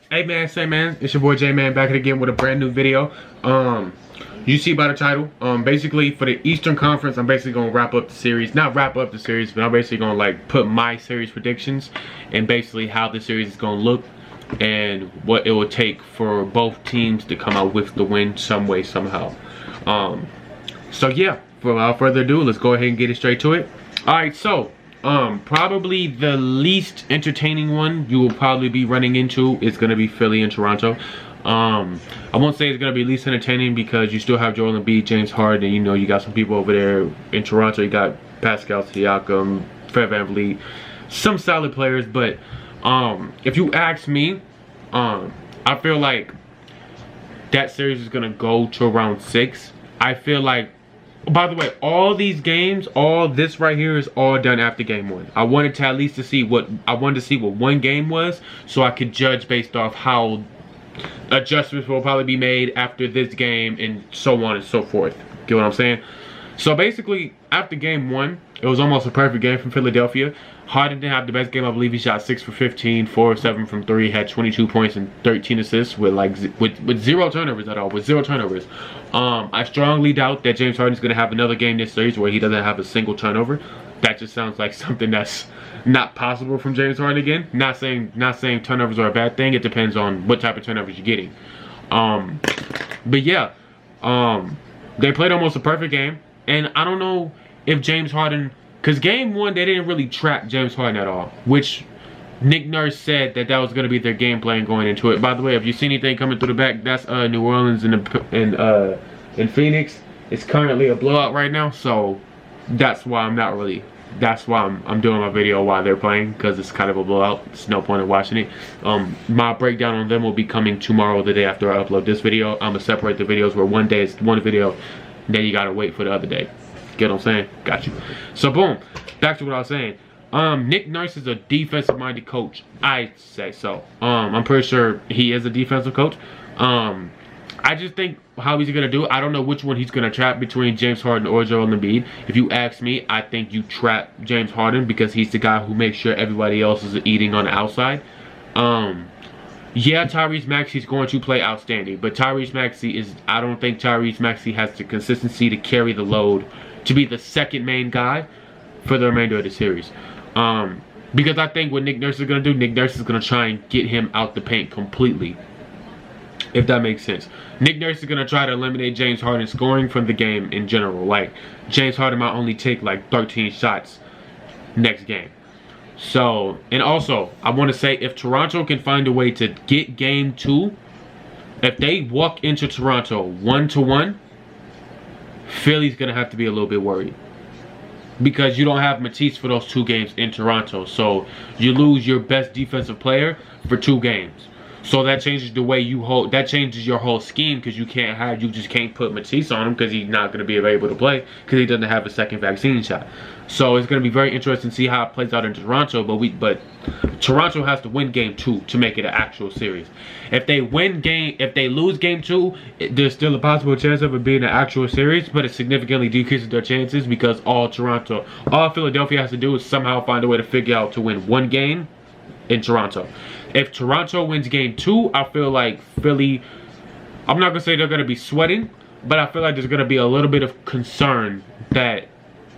Hey man, say man, it's your boy J Man back again with a brand new video. You see by the title, basically for the Eastern Conference, I'm basically gonna wrap up the series. Not wrap up the series, but I'm basically gonna like put my series predictions and basically how the series is gonna look and what it will take for both teams to come out with the win some way, somehow. So yeah, without further ado, let's go ahead and get it straight to it. Alright, so probably the least entertaining one you will probably be running into is going to be Philly and Toronto. I won't say it's going to be least entertaining because you still have Joel Embiid, James Harden, you know, you got some people over there in Toronto. You got Pascal Siakam, Fred VanVleet, some solid players. But if you ask me, I feel like that series is going to go to around 6. I feel like, by the way, all these games, all this right here is all done after game 1. I wanted to at least to see what one game was, so I could judge based off how adjustments will probably be made after this game and so on and so forth. Get what I'm saying? So basically, after game 1, it was almost a perfect game from Philadelphia. Harden didn't have the best game. I believe he shot 6 for 15, 4 of 7 from 3, had 22 points and 13 assists with with 0 turnovers at all. With 0 turnovers. I strongly doubt that James Harden is going to have another game this series where he doesn't have a single turnover. That just sounds like something that's not possible from James Harden again. Not saying turnovers are a bad thing. It depends on what type of turnovers you're getting. But yeah, they played almost a perfect game. And I don't know if James Harden, because game 1 they didn't really trap James Harden at all, which Nick Nurse said that was going to be their game plan going into it. By the way, if you see anything coming through the back, that's New Orleans and Phoenix. It's currently a blowout right now, so that's why I'm not really. That's why I'm doing my video while they're playing, because it's kind of a blowout. There's no point in watching it. My breakdown on them will be coming tomorrow, the day after I upload this video. I'm gonna separate the videos where one day is one video, then you gotta wait for the other day. Get what I'm saying? Got you. So boom, back to what I was saying. Nick Nurse is a defensive-minded coach. I say so. I'm pretty sure he is a defensive coach. I just think how he's gonna do it, I don't know which one he's gonna trap between James Harden or Joel Embiid. If you ask me, I think you trap James Harden because he's the guy who makes sure everybody else is eating on the outside. Yeah, Tyrese Maxey's going to play outstanding, but Tyrese Maxey is, I don't think Tyrese Maxey has the consistency to carry the load, to be the second main guy for the remainder of the series. Because I think what Nick Nurse is going to do, Nick Nurse is going to try and get him out the paint completely, if that makes sense. Nick Nurse is going to try to eliminate James Harden scoring from the game in general. Like, James Harden might only take like 13 shots next game. So, and also, I want to say, if Toronto can find a way to get game 2, if they walk into Toronto 1-1, Philly's going to have to be a little bit worried. Because you don't have Matisse for those 2 games in Toronto. So, you lose your best defensive player for 2 games. So that changes the way you hold. That changes your whole scheme, because you just can't put Matisse on him because he's not going to be able to play because he doesn't have a second vaccine shot. So it's going to be very interesting to see how it plays out in Toronto. But Toronto has to win game 2 to make it an actual series. If they lose game 2, there's still a possible chance of it being an actual series, but it significantly decreases their chances because all Philadelphia has to do is somehow find a way to figure out to win 1 game in Toronto. If Toronto wins game 2, I feel like Philly, I'm not going to say they're going to be sweating, but I feel like there's going to be a little bit of concern that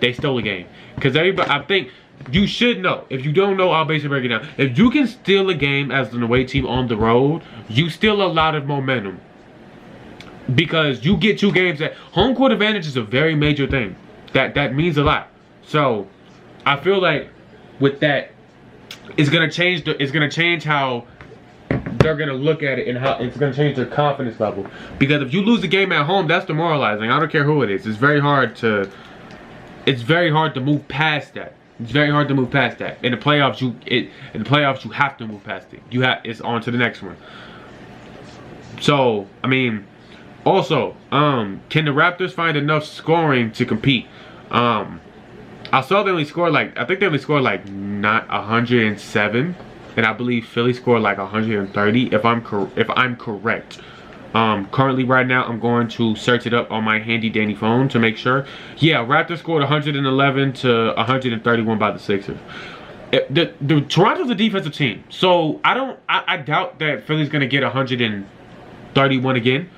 they stole a game. Because everybody, I think, you should know. If you don't know, I'll basically break it down. If you can steal a game as an away team on the road, you steal a lot of momentum. Because you get 2 games that home court advantage is a very major thing. That means a lot. So, I feel like with that, it's gonna change how they're gonna look at it, and how it's gonna change their confidence level. Because if you lose the game at home, that's demoralizing. I don't care who it is. It's very hard to move past that. It's very hard to move past that. In the playoffs, you have to move past it. It's on to the next one. So, I mean, also, can the Raptors find enough scoring to compete? I saw they only scored like, I think they only scored like not 107, and I believe Philly scored like 130 if I'm correct. Currently right now I'm going to search it up on my handy dandy phone to make sure. Yeah, Raptors scored 111 to 131 by the Sixers. The Toronto's a defensive team, so I doubt that Philly's gonna get 131 again.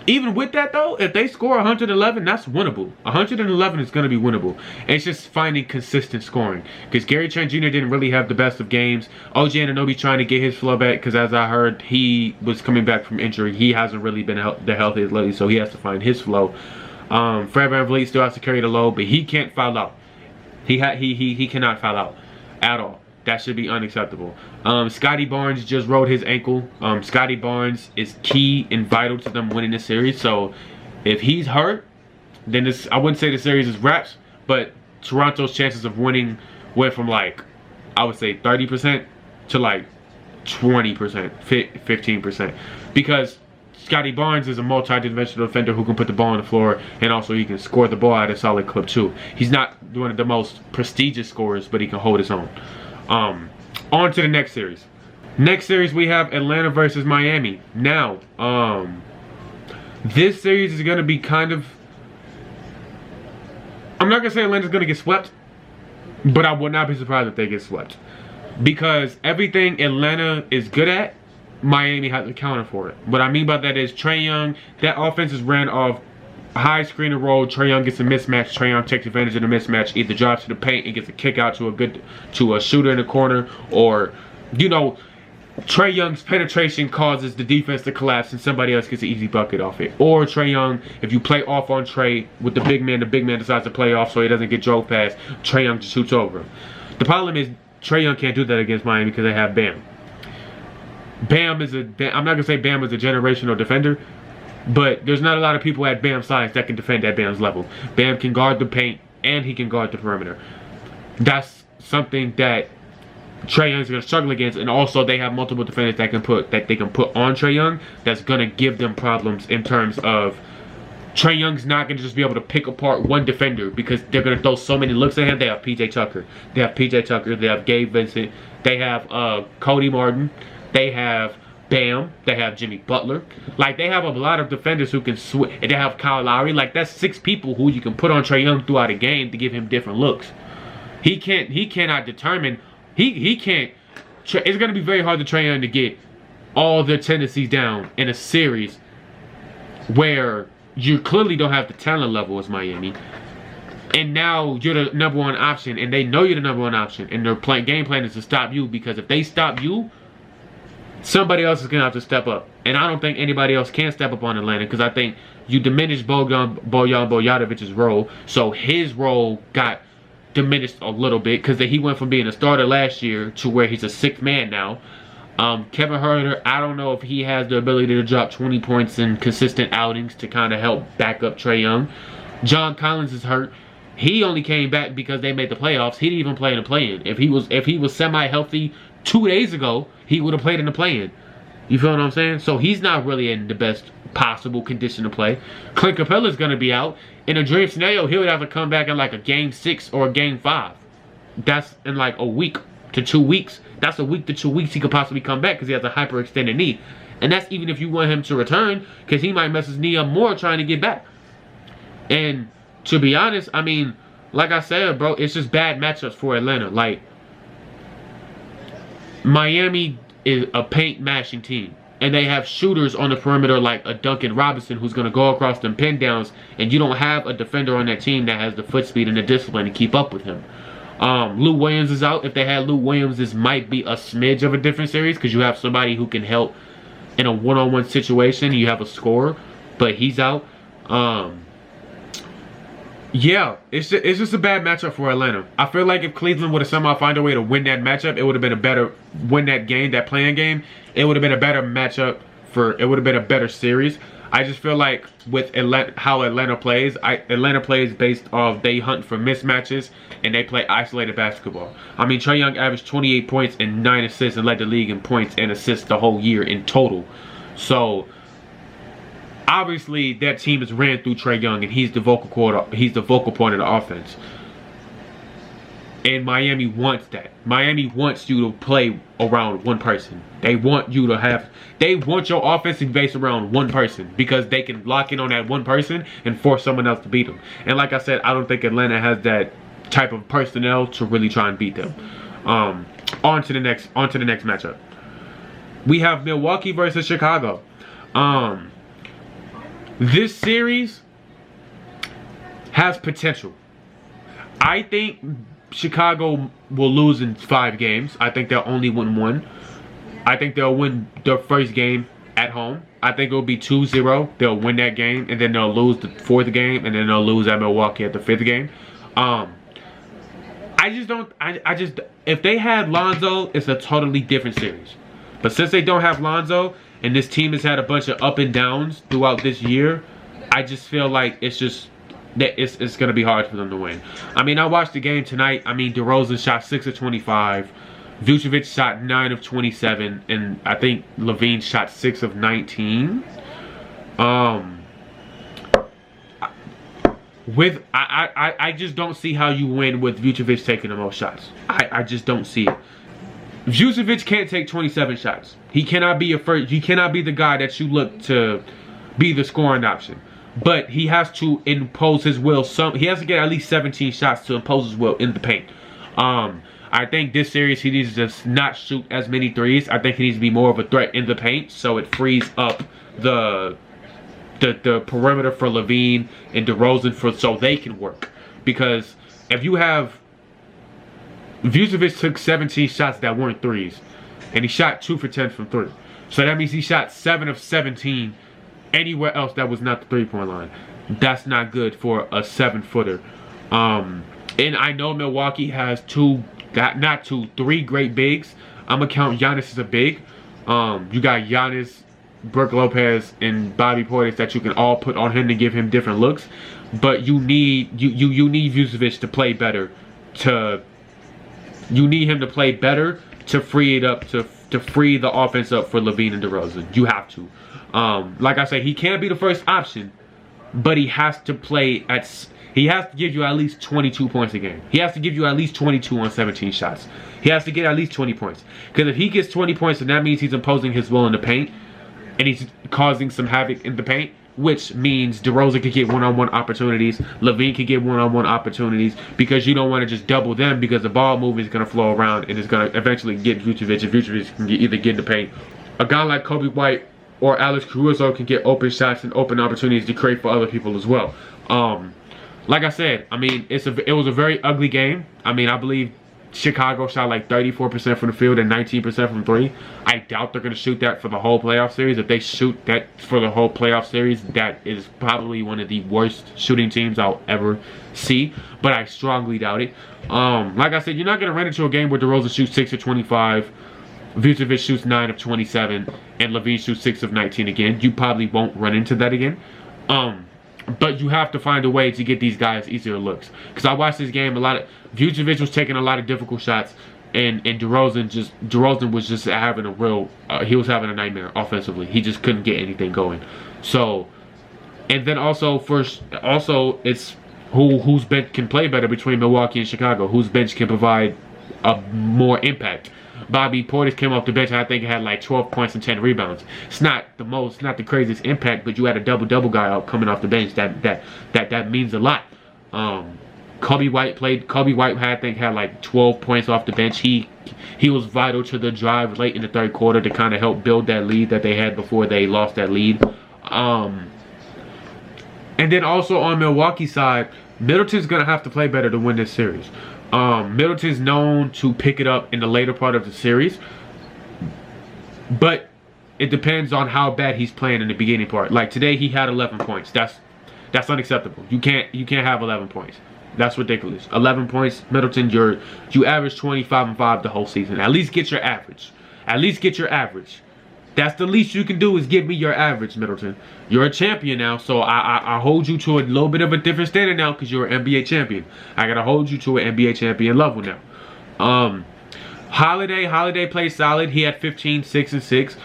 Even with that though, if they score 111, that's winnable. 111 is gonna be winnable. And it's just finding consistent scoring, because Gary Trent Jr. didn't really have the best of games. OG Anunoby's trying to get his flow back, because as I heard, he was coming back from injury. He hasn't really been the healthiest lately, so he has to find his flow. Fred VanVleet still has to carry the load, but he can't foul out. He cannot foul out at all. That should be unacceptable. Scotty Barnes just rolled his ankle. Scotty Barnes is key and vital to them winning this series. So if he's hurt, then this, I wouldn't say the series is wraps, but Toronto's chances of winning went from like, I would say 30% to like 20%, 15%. Because Scotty Barnes is a multi-dimensional defender who can put the ball on the floor, and also he can score the ball at a solid clip too. He's not one of the most prestigious scorers, but he can hold his own. On to the next series. Next series we have Atlanta versus Miami. Now, this series is gonna be kind of, I'm not gonna say Atlanta's gonna get swept, but I would not be surprised if they get swept. Because everything Atlanta is good at, Miami has to counter for it. What I mean by that is Trae Young, that offense is ran off high screen and roll. Trae Young gets a mismatch. Trae Young takes advantage of the mismatch. Either drives to the paint and gets a kick out to a shooter in the corner, or, you know, Trae Young's penetration causes the defense to collapse and somebody else gets an easy bucket off it. Or Trae Young, if you play off on Trae with the big man decides to play off so he doesn't get drove past. Trae Young just shoots over him. The problem is Trae Young can't do that against Miami because they have Bam. I'm not gonna say Bam is a generational defender, but there's not a lot of people at Bam's size that can defend at Bam's level. Bam can guard the paint and he can guard the perimeter. That's something that Trae Young's gonna struggle against, and also they have multiple defenders that they can put on Trae Young that's gonna give them problems in terms of Trae Young's not gonna just be able to pick apart one defender, because they're gonna throw so many looks at him. They have PJ Tucker. They have Gabe Vincent. They have Cody Martin. They have Bam. They have Jimmy Butler. Like, they have a lot of defenders who can switch. And they have Kyle Lowry. Like, that's 6 people who you can put on Trae Young throughout a game to give him different looks. He cannot determine. He can't. It's going to be very hard to Trae Young to get all their tendencies down in a series where you clearly don't have the talent level as Miami. And now you're the #1 option, and they know you're the #1 option. And their game plan is to stop you, because if they stop you, somebody else is going to have to step up. And I don't think anybody else can step up on Atlanta, because I think you diminished Bojan Bogdanovic's role. So his role got diminished a little bit, because he went from being a starter last year to where he's a 6th man now. Kevin Huerter, I don't know if he has the ability to drop 20 points in consistent outings to kind of help back up Trae Young. John Collins is hurt. He only came back because they made the playoffs. He didn't even play in the play-in. If he was semi-healthy 2 days ago, he would have played in the play-in. You feel what I'm saying? So he's not really in the best possible condition to play. Clint Capella's going to be out. In a dream scenario, he would have to come back in like a game 6 or a game 5. That's in like a week to 2 weeks. That's a week to 2 weeks he could possibly come back, because he has a hyperextended knee. And that's even if you want him to return, because he might mess his knee up more trying to get back. And to be honest, I mean, like I said, bro, it's just bad matchups for Atlanta. Like, Miami is a paint mashing team, and they have shooters on the perimeter like a Duncan Robinson who's going to go across them pin downs, and you don't have a defender on that team that has the foot speed and the discipline to keep up with him. Lou Williams is out. If they had Lou Williams, this might be a smidge of a different series, because you have somebody who can help in a one-on-one situation. You have a scorer, but he's out. Yeah, it's just a bad matchup for Atlanta. I feel like if Cleveland would have somehow found a way to win that matchup, it would have been a better win that game, that playing game. It would have been a better matchup it would have been a better series. I just feel like with how Atlanta plays based off they hunt for mismatches and they play isolated basketball. I mean, Trae Young averaged 28 points and 9 assists and led the league in points and assists the whole year in total. So obviously that team is ran through Trae Young, and he's the vocal point of the offense. And Miami wants that. Miami wants you to play around one person. They want your offense to be based around one person, because they can lock in on that one person and force someone else to beat them. And like I said, I don't think Atlanta has that type of personnel to really try and beat them. On to the next matchup. We have Milwaukee versus Chicago. This series has potential. I think Chicago will lose in 5 games. I think they'll only win 1. I think they'll win their first game at home. I think it'll be 2-0. They'll win that game, and then they'll lose the 4th game, and then they'll lose at Milwaukee at the 5th game. If they had Lonzo, it's a totally different series. But since they don't have Lonzo, and this team has had a bunch of up and downs throughout this year, I just feel like it's going to be hard for them to win. I mean, I watched the game tonight. I mean, DeRozan shot 6 of 25. Vucevic shot 9 of 27. And I think Levine shot 6 of 19. I just don't see how you win with Vucevic taking the most shots. I just don't see it. Vucevic can't take 27 shots. He cannot be he cannot be the guy that you look to be the scoring option. But he has to impose his will. He has to get at least 17 shots to impose his will in the paint. I think this series he needs to just not shoot as many threes. I think he needs to be more of a threat in the paint, so it frees up the perimeter for Levine and DeRozan so they can work. Because if you have Vucevic took 17 shots that weren't threes, and he shot 2 for 10 from 3. So that means he shot 7 of 17 anywhere else that was not the 3-point line. That's not good for a 7-footer. And I know Milwaukee has 3 great bigs. I'm gonna count Giannis as a big. You got Giannis, Brook Lopez, and Bobby Portis that you can all put on him to give him different looks. But you need Vucevic to play better You need him to play better to free it up, to free the offense up for Levine and DeRozan. You have to. Like I said, he can't be the first option, but he has to play he has to give you at least 22 points a game. He has to give you at least 22 on 17 shots. He has to get at least 20 points. Because if he gets 20 points, then that means he's imposing his will in the paint, and he's causing some havoc in the paint, which means DeRozan could get one-on-one opportunities. Levine could get one-on-one opportunities, because you don't want to just double them, because the ball movement is going to flow around and it's going to eventually get Vucevic, and Vucevic can either get in the paint. A guy like Kobe White or Alex Caruso can get open shots and open opportunities to create for other people as well. Like I said, I mean, it was a very ugly game. I mean, I believe Chicago shot like 34% from the field and 19% from 3. I doubt they're going to shoot that for the whole playoff series. If they shoot that for the whole playoff series, that is probably one of the worst shooting teams I'll ever see. But I strongly doubt it. Like I said, you're not going to run into a game where DeRozan shoots 6 of 25, Vucevic shoots 9 of 27, and Levine shoots 6 of 19 again. You probably won't run into that again. But you have to find a way to get these guys easier looks. Because I watched this game, Vucevic was taking a lot of difficult shots, and DeRozan was just having a real, he was having a nightmare offensively. He just couldn't get anything going. So, and then also it's whose bench can play better between Milwaukee and Chicago. Whose bench can provide a more impact. Bobby Portis came off the bench and I think had like 12 points and 10 rebounds. It's not the craziest impact, but you had a double-double guy out coming off the bench. That means a lot. Kobe White had like 12 points off the bench. He was vital to the drive late in the 3rd quarter to kind of help build that lead that they had before they lost that lead. And then also on Milwaukee's side, Middleton's gonna have to play better to win this series. Middleton's known to pick it up in the later part of the series, but it depends on how bad he's playing in the beginning part. Like today, he had 11 points. That's unacceptable. You can't have 11 points. That's ridiculous. 11 points, Middleton. You average 25 and 5 the whole season. At least get your average. At least get your average. That's the least you can do, is give me your average, Middleton. You're a champion now, so I hold you to a little bit of a different standard now because you're an NBA champion. I gotta hold you to an NBA champion level now. Holiday played solid. He had 15, 6 and 6.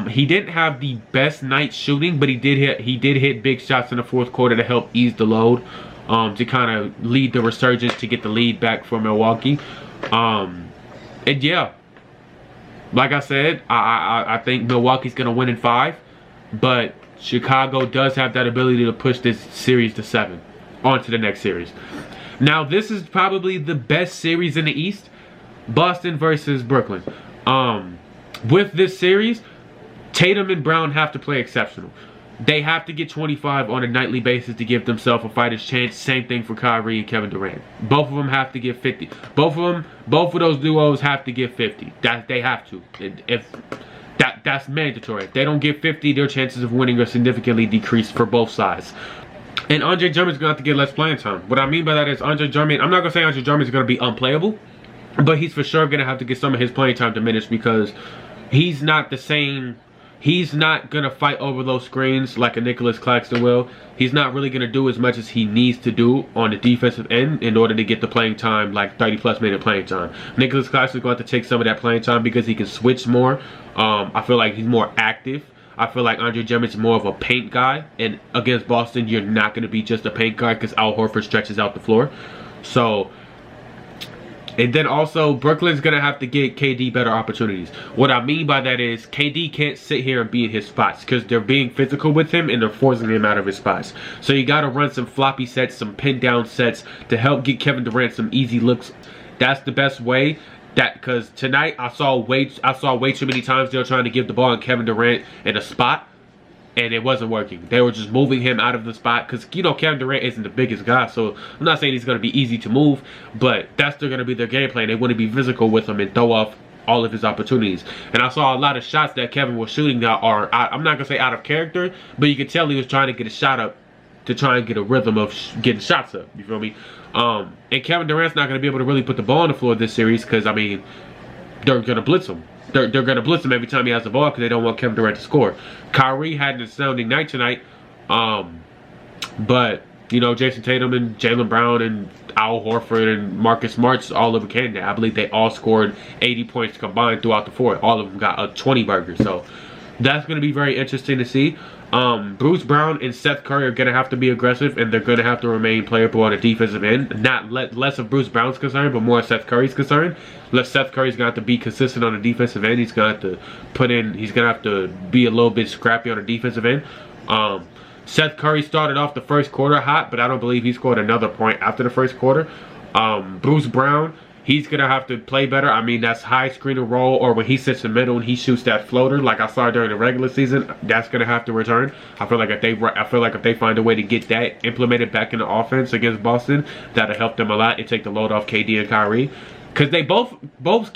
He didn't have the best night shooting, but he did hit big shots in the 4th quarter to help ease the load, to kind of lead the resurgence to get the lead back for Milwaukee. And yeah. Like I said, I think Milwaukee's going to win in 5, but Chicago does have that ability to push this series to 7 on to the next series. Now, this is probably the best series in the East. Boston versus Brooklyn. With this series, Tatum and Brown have to play exceptional. They have to get 25 on a nightly basis to give themselves a fighter's chance. Same thing for Kyrie and Kevin Durant. Both of them have to get 50. Both of those duos have to get 50. That they have to. That's mandatory. If they don't get 50, their chances of winning are significantly decreased for both sides. And Andre Drummond's going to have to get less playing time. What I mean by that is Andre Drummond, I'm not going to say Andre Drummond's going to be unplayable, but he's for sure going to have to get some of his playing time diminished because he's not the same. He's not going to fight over those screens like a Nicholas Claxton will. He's not really going to do as much as he needs to do on the defensive end in order to get the playing time, like 30-plus minute playing time. Nicholas Claxton's going to have to take some of that playing time because he can switch more. I feel like he's more active. I feel like Andre Drummond's more of a paint guy. And against Boston, you're not going to be just a paint guy because Al Horford stretches out the floor. So... And then also, Brooklyn's going to have to get KD better opportunities. What I mean by that is, KD can't sit here and be in his spots because they're being physical with him and they're forcing him out of his spots. So you got to run some floppy sets, some pin down sets to help get Kevin Durant some easy looks. That's the best way. Because tonight I saw way too many times they were trying to give the ball on Kevin Durant in a spot. And it wasn't working. They were just moving him out of the spot. Because, you know, Kevin Durant isn't the biggest guy. So, I'm not saying he's going to be easy to move. But that's still going to be their game plan. They want to be physical with him and throw off all of his opportunities. And I saw a lot of shots that Kevin was shooting that are, I'm not going to say out of character. But you could tell he was trying to get a shot up to try and get a rhythm of getting shots up. You feel me? And Kevin Durant's not going to be able to really put the ball on the floor this series. Because, I mean, they're going to blitz him. They're going to blitz him every time he has the ball because they don't want Kevin Durant to score. Kyrie had an astounding night tonight. But, you know, Jason Tatum and Jaylen Brown and Al Horford and Marcus Smart's all over Canada. I believe they all scored 80 points combined throughout the fourth. All of them got a 20 burger. So, that's going to be very interesting to see. Bruce Brown and Seth Curry are going to have to be aggressive, and they're going to have to remain playable on the defensive end. Not less of Bruce Brown's concern, but more Seth Curry's concern. Seth Curry's going to have to be consistent on the defensive end. He's going to have to put in. He's going to have to be a little bit scrappy on the defensive end. Seth Curry started off the first quarter hot, but I don't believe he scored another point after the first quarter. Bruce Brown, he's going to have to play better. I mean, that's high screen and roll, or when he sits in the middle and he shoots that floater like I saw during the regular season, that's going to have to return. I feel like if they find a way to get that implemented back in the offense against Boston, that'll help them a lot and take the load off KD and Kyrie. Because they both Bruce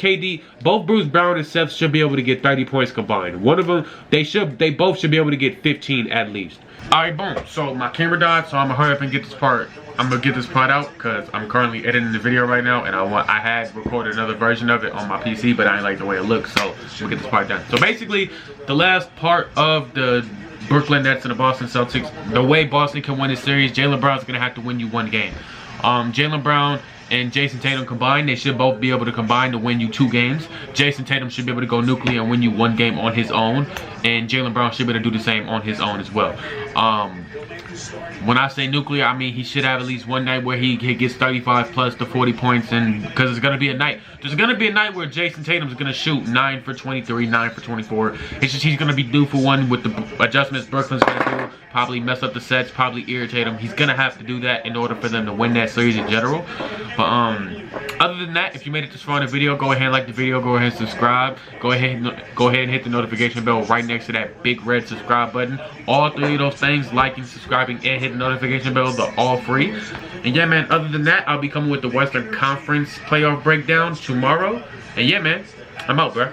Brown and Seth should be able to get 30 points combined. One of them, they both should be able to get 15 at least. Alright, boom. So my camera died, so I'm gonna hurry up and get this part. I'm gonna get this part out because I'm currently editing the video right now, and I had recorded another version of it on my PC, but I didn't like the way it looks, so we'll get this part done. So basically, the last part of the Brooklyn Nets and the Boston Celtics, the way Boston can win this series, Jaylen Brown's gonna have to win you one game. Jaylen Brown and Jason Tatum combined, they should both be able to combine to win you 2 games. Jason Tatum should be able to go nuclear and win you 1 game on his own, and Jaylen Brown should be able to do the same on his own as well. When I say nuclear, I mean he should have at least one night where he gets 35 plus to 40 points, and because it's gonna be a night. There's gonna be a night where Jason Tatum's gonna shoot 9 for 23, 9 for 24. It's just he's gonna be due for one with the adjustments Brooklyn's gonna do. Probably mess up the sets, probably irritate him. He's gonna have to do that in order for them to win that series in general. But other than that, if you made it this far in the video, go ahead and like the video, go ahead and subscribe. Go ahead and hit the notification bell right next to that big red subscribe button. All 3 of those things, liking, subscribing, and hitting the notification bell, they're all free. And yeah, man, other than that, I'll be coming with the Western Conference playoff breakdown tomorrow. And yeah, man, I'm out, bro.